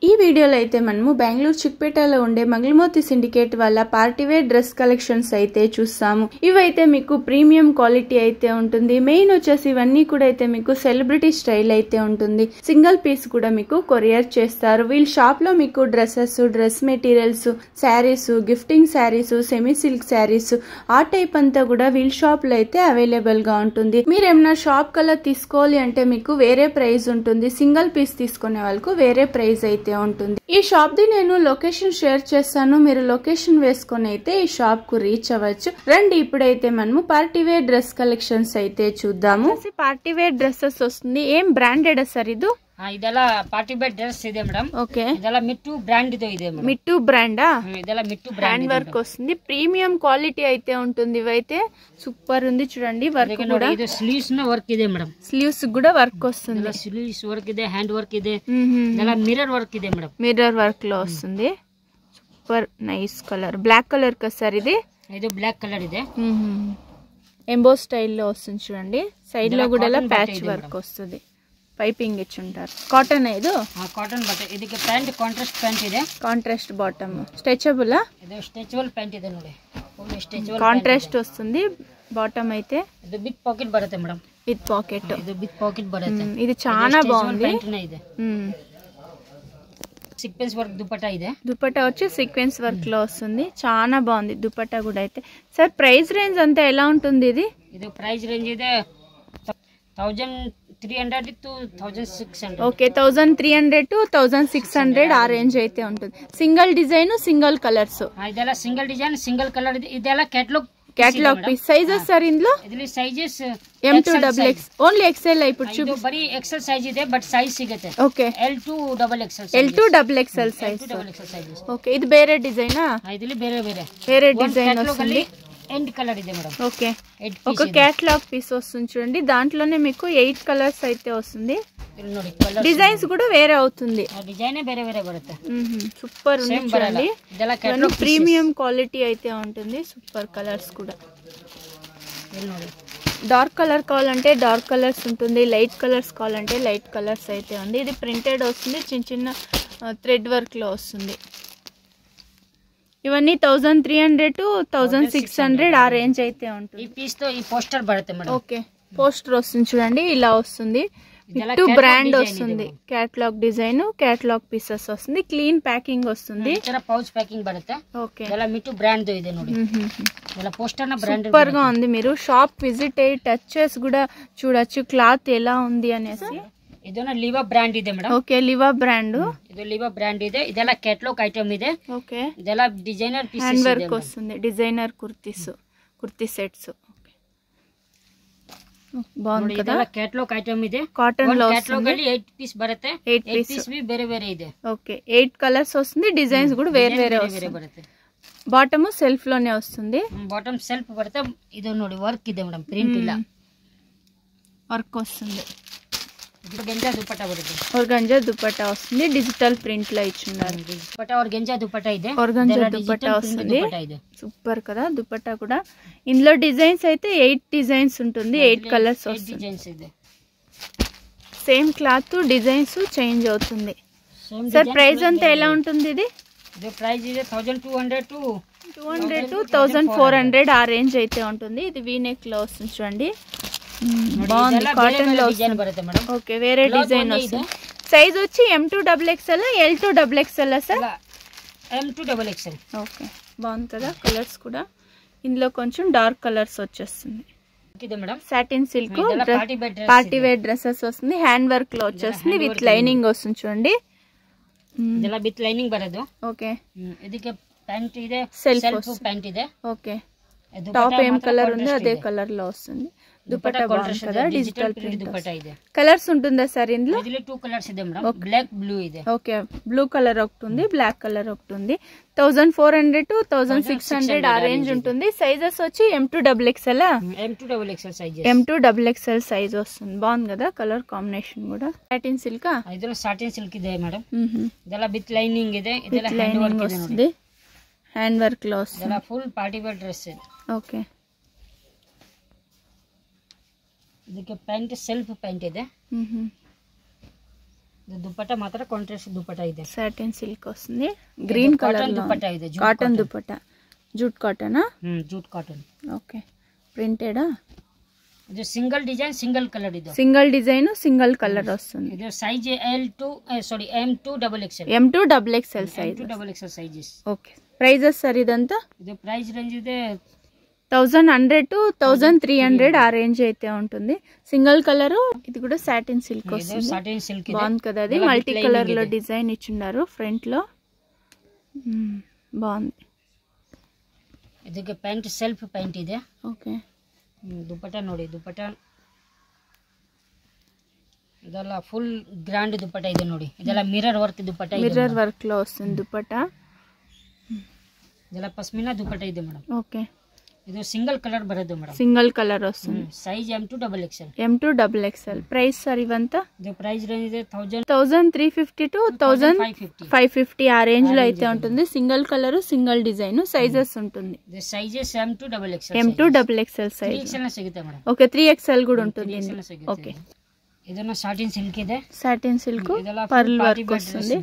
ఈ వీడియోలో అయితే మనము బెంగళూరు చిక్పేటలో ఉండే మంగళమూర్తి సిండికేట్ వాళ్ళ పార్టీ వేర్ డ్రెస్ కలెక్షన్స్ అయితే చూస్తాము. ఇవైతే మీకు ప్రీమియం క్వాలిటీ అయితే ఉంటుంది. మెయిన్ వచ్చేసి ఇవన్నీ కూడా అయితే మీకు సెలబ్రిటీ స్టైల్ అయితే ఉంటుంది. సింగిల్ పీస్ కూడా మీకు కొరియర్ చేస్తారు. వీళ్ళ షాప్ లో మీకు dresses, dress materials, saris, gifting saris, semi silk saris ఆ టైప్ అంతా కూడా వీళ్ళ షాప్ లో అయితే అవైలబుల్ గా ఉంటుంది. మీరు ఏమైనా షాప్ కలర్ తీసుకోవాలి అంటే మీకు వేరే ప్రైస్ ఉంటుంది. సింగిల్ పీస్ తీసుకునే వాళ్ళకు వేరే ప్రైస్ అయితే ఉంటుంది. ఈ షాప్ ది నేను లొకేషన్ షేర్ చేస్తాను. మీరు లొకేషన్ వేసుకొని అయితే ఈ షాప్ కు రీచ్ అవ్వచ్చు. రండి ఇప్పుడైతే మనము పార్టీ వేర్ డ్రెస్ కలెక్షన్స్ అయితే చూద్దాము. పార్టీ వేర్ డ్రెస్సెస్ వస్తుంది. ఏం బ్రాండెడ్ సార్ ఇది? ಇದೆಲ್ಲ ಪಾರ್ಟಿ ವೇರ್ ಡ್ರೆಸ್ ಇದೆ ಮೇಡಮ್. ఓకే, ಇದೆಲ್ಲ ಮಿಟ್ಟು ಬ್ರಾಂಡ್ ಇದೆ ಮೇಡಮ್. మిట్టు బ్రాండా? ಇದೆಲ್ಲ ಮಿಟ್ಟು హ్యాండ్ వర్క్ వస్తుంది. ప్రీమియం క్వాలిటీ అయితే ఉంటుంది. ఇవైతే సూపర్ ఉంది చూడండి. వర్క్ కూడా ಇದು ಸ್ಲೀವ್ಸ್ ನ ವರ್ಕ್ ಇದೆ ಮೇಡಮ್. స్లీవ్స్ కూడా వర్క్ వస్తుంది. ಸ್ಲೀವ್ಸ್ ವರ್ಕ್ ಇದೆ, హ్యాండ్ ವರ್ಕ್ ಇದೆ, ಇದೆಲ್ಲ ಮಿರರ್ ವರ್ಕ್ ಇದೆ ಮೇಡಮ್. మిర్రర్ వర్క్ లో వస్తుంది. Super nice colour. Black colour కదా సార్ ఇది? ಇದು ಬ್ಲಾಕ್ ಕಲರ್ ಇದೆ. ఎంబో స్టైల్లో వస్తుంది చూడండి. సైడ్ లో కూడా ప్యాచ్ వర్క్ వస్తుంది. పైపింగ్ ఇచ్చుంటారు. కాటన్ ఇది? ಕಾಟನ್ ಬಟ್ಟೆ. ಇದಕ್ಕೆ ಪ್ಯಾಂಟ್ ಕಾಂಟ್ರಾಸ್ಟ್ ಪ್ಯಾಂಟ್ ಇದೆ. Contrast bottom. స్ట్రెచబుల్? ಇದು ಸ್ಟ್ರೆಚಬಲ್ ಪ್ಯಾಂಟ್ ಇದೆ ನೋಡಿ. ಫುಲ್ ಸ್ಟ್ರೆಚಬಲ್ కాంట్రాస్ట్ వస్తుంది. బాటమ్ అయితే ಇದು ಬಿಗ್ ಪಾಕೆಟ್ ಬರುತ್ತೆ ಮೇಡಮ್. With pocket. ಇದು ಬಿಗ್ ಪಾಕೆಟ್ ಬರುತ್ತೆ. ఇది చాలా బాగుంది. ಪ್ಯಾಂಟ್ ಇದೆ. సీక్వెన్స్ వర్క్ దుపట్టా ಇದೆ. దుపట్టా వచ్చి సీక్వెన్స్ వర్క్ లో వస్తుంది. చాలా బాగుంది దుపట్టా కూడా అయితే. సార్ ప్రైస్ రేంజ్ అంతా ఎలా ఉంటుంది ఇది? ఇది ప్రైస్ రేంజ్ ಇದೆ 1300 to 1600. ఓకే, 1300 to 1600 ఆ రేంజ్ అయితే ఉంటుంది. Single design, single colours. ಇದೆಲ್ಲ ಸಿಂಗಲ್ ಡಿಸೈನ್, ಸಿಂಗಲ್ ಕಲರ್. ಇದೆಲ್ಲ క్యాటలాగ్ పీస్. సైజెస్ సార్ ఇందులో? ಇದರಲ್ಲಿ ಸೈಜಸ್ M2XX ఓన్లీ XL ఇప్పుడు ಇದು ಬರಿ XL ಸೈಜ್ ಇದೆ, ಬಟ್ ಸೈಜ್ ಸಿಗುತ್ತೆ. Okay, L2XXL L2XXL size. Okay, ఇది ಬೇರೆ డిజైనా? ಇದರಲ್ಲಿ ಬೇರೆ డిజైన్ వస్తుంది. ఎండ్ కలర్ ಇದೆ మేడం. ఓకే, ఒక క్యాటలాగ్ పీస్ వస్తుంది చూడండి. దాంట్లోనే మీకు 8 కలర్స్ అయితే వస్తుంది. డిజైన్స్ కూడా వేరే అవుతుంది. డిజైన్ వేరే బರುತ್ತೆ. సూపర్ ఉంది చూడండి. ప్రీమియం క్వాలిటీ అయితే ఉంటుంది. సూపర్ కలర్స్ కూడా. డార్క్ కలర్ కావాలంటే డార్క్ కలర్స్ ఉంటుంది. లైట్ కలర్స్ కావాలంటే లైట్ కలర్స్ అయితే ఉంది. ఇది ప్రింటెడ్ వస్తుంది. చిన్న థ్రెడ్ వర్క్ లో వస్తుంది. ఇవన్నీ 1300 to 1600 ఆ రేంజ్ అయితే ఉంటుంది. ఈ పీస్ తో ఈ పోస్టర్ బರುತ್ತೆ మేడం. ఓకే, పోస్టర్ వస్తుంది చూడండి. ఇలా వస్తుంది. మిట్టు బ్రాండ్ వస్తుంది. క్యాటలాగ్ డిజైన్, క్యాటలాగ్ పీసెస్ వస్తుంది. క్లీన్ ప్యాకింగ్ వస్తుంది. పౌచ్ ప్యాకింగ్ బರುತ್ತೆ. ఓకే, ఇలా మిట్టు బ్రాండ్ తో ಇದೆ ನೋಡಿ. ఇలా పోస్టర్ నా బ్రాండ్ సూపర్ గా ఉంది. మీరు షాప్ విజిట్ అయ్యి టచ్ చేసి కూడా చూడొచ్చు క్లాత్ ఎలా ఉంది అనేసి. ಇದನ್ನ ಲಿವಾ ಬ್ರಾಂಡ್ ಇದೆ ಮೇಡಮ್. Okay, Liva brand. ಇದು ಲಿವಾ ಬ್ರಾಂಡ್ ಇದೆ. ಇದೆಲ್ಲ ಕ್ಯಾಟಲಾಗ್ ಐಟಮ್ ಇದೆ. ఓకే, ಇದೆಲ್ಲ ಡಿಸೈನರ್ ಪೀಸಸ್ హ్యాండ్ వర్క్ వస్తుంది. Designer kurti sets. బాగుంది కదా. ಇದೆಲ್ಲ ಕ್ಯಾಟಲಾಗ್ ಐಟಮ್ ಇದೆ. కాటన్ లో ಕ್ಯಾಟಲಾಗ್ ಅಲ್ಲಿ 8 పీస్ ಬರುತ್ತೆ. 8 పీస్ ಬೇರೆ ಇದೆ. ఓకే, 8 కలర్స్ వస్తుంది. డిజైన్స్ కూడా వేరే ಬರುತ್ತೆ. బాటమ్ సెల్ఫ్ లోనే వస్తుంది. బాటమ్ సెల్ఫ్ ಬರುತ್ತೆ. ಇದು ನೋಡಿ ವರ್ಕ್ ಇದೆ ಮೇಡಮ್. ಪ್ರಿಂಟ್ ಇಲ್ಲ, వర్క్ వస్తుంది. గంజా దుపట్టా బರುತ್ತೆ. ఆర్గంజా దుపట్టా వస్తుంది. డిజిటల్ ప్రింట్ లో ఇచ్చున్నారు. దుపట్టా ఆర్గంజా దుపట్టా ಇದೆ. ఆర్గంజా దుపట్టా వస్తుంది. సూపర్ కదా దుపట్టా కూడా. ఇందులో డిజైన్స్ అయితే 8 డిజైన్స్ ఉంటుంది. 8 కలర్స్ వస్తుంది. సేమ్ క్లాత్, డిజైన్స్ చేంజ్ అవుతుంది. సార్ ప్రైస్ అంతా ఎలా ఉంటుంది ఇది? ప్రైస్ ಇದೆ 1200 to 1400 ఆ రేంజ్ అయితే ఉంటుంది. ఇది వీ నెక్ లో వస్తుంది చూడండి. బాగుంది. కాటన్ లో బರುತ್ತೆ మేడం. ఓకే, వేరే డిజైన్ వస్తుంది. సైజ్ వచ్చి M2XXL, L2XXL sir? M2XXL. Okay, బాగుంది కదా. కలర్స్ కూడా ఇందులో కొంచెం డార్క్ కలర్స్ వచ్చేస్తుంది. Satin silk party wear dresses వస్తుంది. హ్యాండ్ వర్క్ లో వచ్చేస్తుంది. విత్ లైనింగ్ వస్తుంది చూడండి. విత్ లైనింగ్ బరదు. ఓకే, ಇದಕ್ಕೆ ಪ್ಯಾಂಟ್ ಇದೆ, సెల్ఫ్ ಪ್ಯಾಂಟ್ ಇದೆ. ఓకే, టాప్ ఏం కలర్ ఉందో అదే కలర్ లో వస్తుంది. దుపట్టా బాగుంది కదా. డిజిటల్ ప్రింట్ దుపట్టా ಇದೆ. కలర్స్ ఉంటుందా సార్ ఇందులో? ಇದರಲ್ಲಿ 2 కలర్స్ ಇದೆ ಮೇಡಂ. బ్లాక్ బ్లూ ಇದೆ. ఓకే, బ్లూ కలర్ ఒకటి ఉంది, బ్లాక్ కలర్ ఒకటి ఉంది. 1400 to 1600 ఆ రేంజ్ ఉంటుంది. సైజెస్ వచ్చి M2XXL. M2XXL size. M2XXL size వస్తుంది. బాగుంది కదా కలర్ కాంబినేషన్ కూడా. Satin silk. ಇದರಲ್ಲಿ ಸಾಟಿನ್ ಸಿಲ್ಕ್ ಇದೆ ಮೇಡಂ. ಇದೆಲ್ಲ ವಿತ್ ಲೈನಿಂಗ್ ಇದೆ. ಇದೆಲ್ಲ హ్యాండ్ వర్క్ వస్తుంది. హ్యాండ్ వర్క్ లో వస్తుంది. ಇದೆಲ್ಲ ಫುಲ್ ಪಾರ್ಟಿ ವೇರ್ ಡ್ರೆಸ್ ಇದೆ. ఓకే, ಇದಕ್ಕೆ ಪ್ಯಾಂಟ್ ಸೆಲ್ಫ್ ಪ್ಯಾಂಟ್ ಇದೆ. దుపట్టా మాత్రం కాంట్రాస్ట్ దుపట్టా ಇದೆ. సాటిన్ సిల్క్ వస్తుంది, గ్రీన్ కలర్ దుపట్టా ಇದೆ. కాటన్ దుపట్టా, జూట్ కాటనా? Jute cotton. ఓకే, ప్రింటెడా? ఇది సింగిల్ డిజైన్ సింగిల్ కలర్, ఇది సింగిల్ డిజైన్ సింగిల్ కలర్ వస్తుంది. ఇది size M2 double XL, M2 double XL size, double XL sizes. Okay, prices sir ఇదంతా? ఇది ప్రైస్ రేంజ్ ಇದೆ 1100 to 1300 ఆ రేంజ్ అయితే ఉంటుంది. సింగిల్ కలర్, ఇది కూడా సాటిన్ సిల్క్ వస్తుంది. సాటిన్ సిల్క్ బాగుంది కదా, అది మల్టీ కలర్ లో డిజైన్ ఇచ్చిన్నారు ఫ్రంట్ లో, బాగుంది. ಇದಕ್ಕೆ ಪ್ಯಾಂಟ್ ಸೆಲ್ಫ್ ಪ್ಯಾಂಟ್ ಇದೆ. ಓಕೆ, ದುಪಟ್ಟಾ ನೋಡಿ, ದುಪಟ್ಟಾ ಇದೆಲ್ಲ ಫುಲ್ ಗ್ರ್ಯಾಂಡ್ ದುಪಟ್ಟಾ ಇದೆ ನೋಡಿ. ಇದೆಲ್ಲ ಮಿರರ್ ವರ್ಕ್ ದುಪಟ್ಟಾ ಇದೆ, ಮಿರರ್ ವರ್ಕ್ లో వస్తుంది దుపట్టా. ಇದೆಲ್ಲ ಪಶ್ಮಿನಾ ದುಪಟ್ಟಾ ಇದೆ ಮೇಡಮ್. ఓకే, ಇದು సింగిల్ కలర్ ಬರೋದು ಮೇಡಮ್, సింగిల్ కలర్ వస్తుంది. Size M2 double XL, M2 double XL. Price sir ఇవంతా? ఇది ప్రైస్ రేంజ్ ಇದೆ 1350 to 1550 ఆ రేంజ్ లో అయితే ఉంటుంది. Single colour single design, sizes ఉంటుంది. ఇది sizes M2 double XL, M2 double XL size. 3XL ಸಿಗುತ್ತೆ ಮೇಡಮ್. ఓకే, 3XL కూడా ఉంటుంది. ఓకే, ಇದನ್ನ ಸಾಟಿನ್ ಸಿಲ್ಕ್ ಇದೆ. సాటిన్ సిల్క్ పర్ల్ వర్క్ వస్తుంది,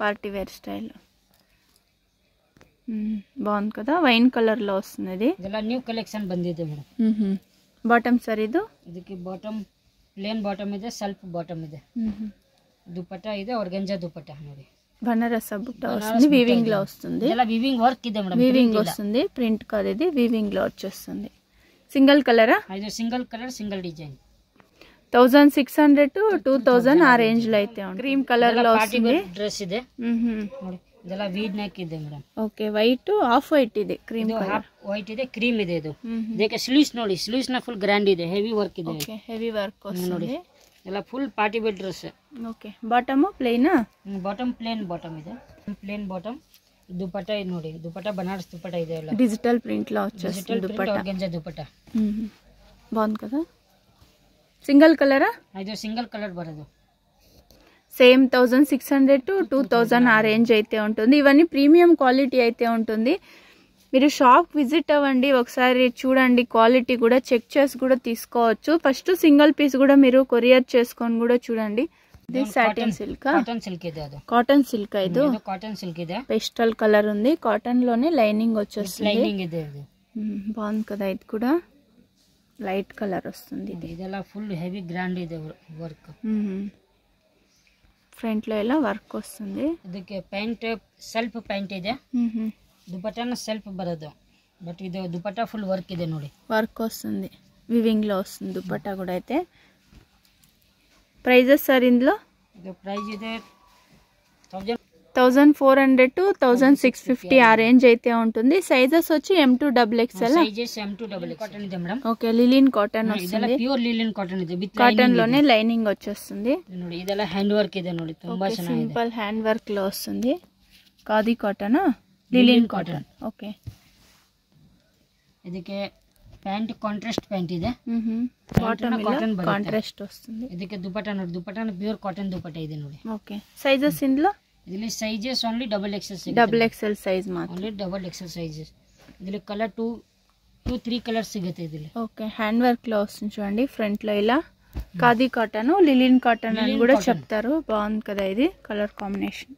పార్టీ వేర్ స్టైల్. బాగుంది కదా, వైన్ కలర్ లో వస్తుంది. ఇది ಇದೆಲ್ಲ ನ್ಯೂ ಕಲೆಕ್ಷನ್ ಬಂದಿದೆ ಮೇಡಮ್. బాటమ్ సార్ ಇದು? ಇದಕ್ಕೆ ಬಾಟಮ್ ಪ್ಲೇನ್ ಬಾಟಮ್ ಇದೆ, ಸೆಲ್ಫ್ ಬಾಟಮ್ ಇದೆ. ದುಪಟ್ಟಾ ಇದೆ, ಆರ್ಗಂಜಾ ದುಪಟ್ಟಾ ನೋಡಿ, బనారస్ బుట్ట వస్తుంది, వీవింగ్ లో వస్తుంది. ಇದೆಲ್ಲ ವಿವಿಂಗ್ ವರ್ಕ್ ಇದೆ ಮೇಡಮ್, వీవింగ్ వస్తుంది, ప్రింట్ కాదు ఇది, వీవింగ్ లో వచ్చేస్తుంది. సింగిల్ కలరా? ಇದು single colour single design. 1600 to 2000 ఆ రేంజ్ లో అయితే ఉంటుంది. క్రీమ్ కలర్ లో వస్తుంది. డ్రెస్ ಇದೆ ನೋಡಿ, ಇದೆಲ್ಲ ವೀಡ್ ನೆಕ್ ಇದೆ ಮೇಡಮ್. ಓಕೆ, ವೈಟ್ ಆಫ್ ವೈಟ್ ಇದೆ, ಕ್ರೀಮ್ ಹಾಫ್ ವೈಟ್ ಇದೆ, ಕ್ರೀಮ್ ಇದೆ. ಇದು ಇದಕ್ಕೆ ಸ್ಲೀವ್ಸ್ ನೋಡಿ, ಸ್ಲೀವ್ಸ್ ನ ಫುಲ್ ಗ್ರ್ಯಾಂಡ್ ಇದೆ, ಹೆವಿ ವರ್ಕ್ ಇದೆ. ಓಕೆ, ಹೆವಿ ವರ್ಕ್ ನೋಡಿ, ಎಲ್ಲ full party wear dress. Okay, bottom plain? Bottom plain bottom ಇದೆ, ಪ್ಲೇನ್ ಬಾಟಮ್. ದುಪಟ್ಟಾ ಇದೆ ನೋಡಿ, ದುಪಟ್ಟಾ ಬನಾರಸ್ ದುಪಟ್ಟಾ ಇದೆ, ಎಲ್ಲ డిజిటల్ ప్రింట్ లో వచ్చేస్తుంది దుపట్టా. ఆర్గంజా దుపట్టా బాగుంది కదా. సింగిల్ కలరా? ಇದು సింగిల్ కలర్ బరదు. సేమ్ 1600 to 2000 ఆ రేంజ్ అయితే ఉంటుంది. ఇవన్నీ ప్రీమియం క్వాలిటీ అయితే ఉంటుంది. మీరు షాప్ విజిట్ అవ్వండి, ఒకసారి చూడండి, క్వాలిటీ కూడా చెక్ చేసి కూడా తీసుకోవచ్చు. ఫస్ట్ సింగిల్ పీస్ కూడా మీరు కొరియర్ చేసుకొని కూడా చూడండి. ఇది సాటిన్ సిల్క్, కాటన్ సిల్క్ ಇದೆ, ಅದು కాటన్ సిల్క్. ఇది కాటన్ సిల్క్ ಇದೆ, పెస్టల్ కలర్ ఉంది, కాటన్ లోనే లైనింగ్ వచ్చేస్తుంది. లైనింగ్ ಇದೆ. బాగుంది కదా, ఇది కూడా లైట్ కలర్ వస్తుంది. ಇದೆಲ್ಲ ಫುಲ್ ಹೆವಿ ಗ್ರ್ಯಾಂಡ್ ಇದೆ ವರ್ಕ್. ఫ్రంట్ లో ఇలా వర్క్ వస్తుంది. ಇದಕ್ಕೆ ಪ್ಯಾಂಟ್ ಸೆಲ್ಫ್ ಪ್ಯಾಂಟ್ ಇದೆ, ದುಪಟ್ಟಾನ ಸೆಲ್ಫ್ ಬರೋದು, ಬಟ್ ಇದು ದುಪಟ್ಟಾ ಫುಲ್ ವರ್ಕ್ ಇದೆ ನೋಡಿ, వర్క్ వస్తుంది, వివింగ్ లో వస్తుంది దుపట్టా కూడా. అయితే ప్రైజెస్ సార్ ఇందులో? ಇದು ಪ್ರೈಸ್ ಇದೆ 1400 to 1650 ఆ రేంజ్ అయితే ఉంటుంది. సైజెస్ వచ్చి M2 double XL. Sizes M2 double cotton ಇದೆ మేడం. ఓకే, లిలిన్ కాటన్ వస్తుంది, ప్యూర్ లిలిన్ కాటన్ ಇದೆ, విత్ కాటన్ లోనే లైనింగ్ వచ్చేస్తుంది. ನೋಡಿ, ಇದೆಲ್ಲ ಹ್ಯಾಂಡ್ ವರ್ಕ್ ಇದೆ ನೋಡಿ, ತುಂಬಾ ಚೆನ್ನಾಗಿದೆ, సింపుల్ హ్యాండ్ వర్క్ లో వస్తుంది. Khadi cotton, లిలిన్ cotton. ఓకే, ಇದಕ್ಕೆ ಪ್ಯಾಂಟ್ ಕಾಂಟ್ರಾಸ್ಟ್ ಪ್ಯಾಂಟ್ ಇದೆ, బాటమ్ కాంట్రాస్ట్ వస్తుంది. ಇದಕ್ಕೆ ದುಪಟ್ಟಾ ನೋಡಿ, ದುಪಟ್ಟಾನ ಪ್ಯೂರ್ ಕಾಟನ್ ದುಪಟ್ಟಾ ಇದೆ ನೋಡಿ. ఓకే, సైజెస్ ఇందులో? ಇದರಲ್ಲಿ sizes only double XL, double XL size ಮಾತ್ರ, ಓನ್ಲಿ ಡಬಲ್ XL ಸೈಜಸ್. ಇದರಲ್ಲಿ కలర్ 2-3 కలర్స్ సిಗುತ್ತೆ ಇದರಲ್ಲಿ. ఓకే, హ్యాండ్ వర్క్ లో వస్తుంది చూడండి, ఫ్రంట్ లో ఇలా ఖాదీ కాటన్, లిలిన్ కాటన్ అని కూడా చెప్తారు. బాగుంది కదా, ఇది కలర్ కాంబినేషన్.